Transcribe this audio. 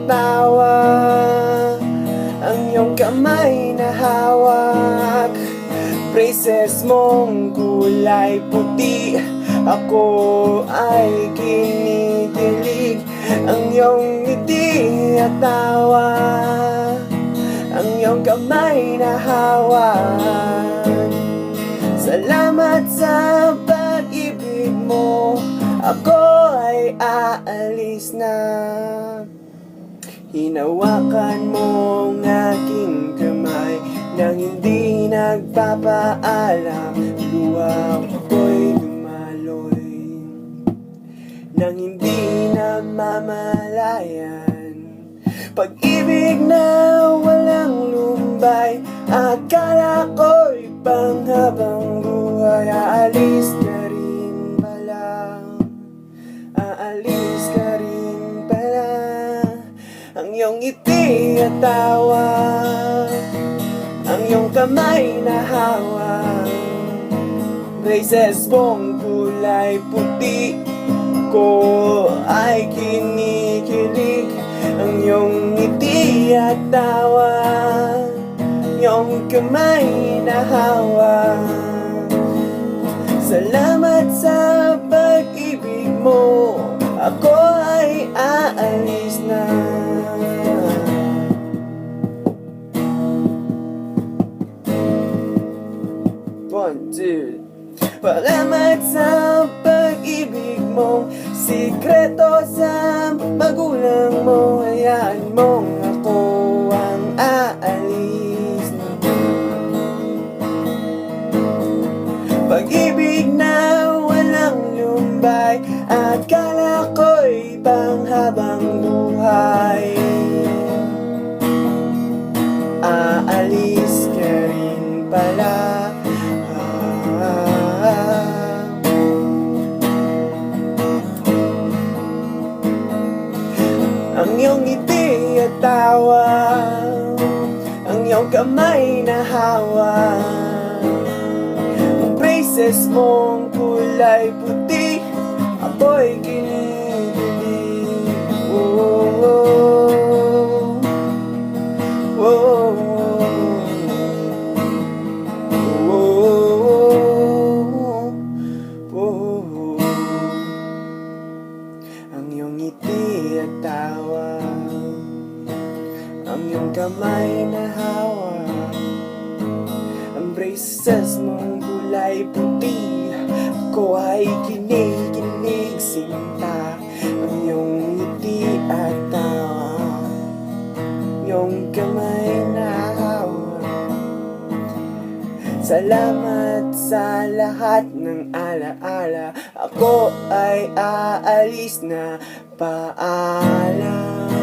tawa, ang iyong kamay na hawak, braces mong kulay puti, ako ay kinikilig. Ang iyong ngiti at tawa, ang iyong kamay na hawak. Salamat sa pag-ibig mo, ako ay aalis na. Hinawakan mo ang aking kamay nang hindi nagpapaalam. Luha ko'y dumaloy nang hindi nagmamalayan. Pag-ibig na walang lumbay, akala ko'y panghabang buhay. Aalis ka rin pala, aalis ka rin pala. Ang iyong ngiti at tawa, ang iyong kamay na hawak, braces mong kulay puti, ko ay kinikilig. Ang iyong ngiti at tawa, iyong kamay na hawak. Salamat sa pag-ibig mo, ako ay aalis na. One, two. Salamat sa pag-ibig mo, sikreto sa magulang mo. Hayaan mong ako ang aalis na. Pag-ibig na walang lumbay, akala ko'y panghabang buhay. Aalis ka rin pala. Ang iyong ngiti at tawa, ang iyong kamay na hawak, ang braces mong kulay puti, ako'y kinikilig. Oh, oh, oh, oh, oh, oh. Ang iyong ngiti at tawa, ang iyong kamay na hawak, ang braces mong kulay puti, ako ay kinikilig sinta. Ang iyong ngiti at tawa, iyong kamay na hawak. Salamat sa lahat ng alaala, ako ay aalis na. Paalam.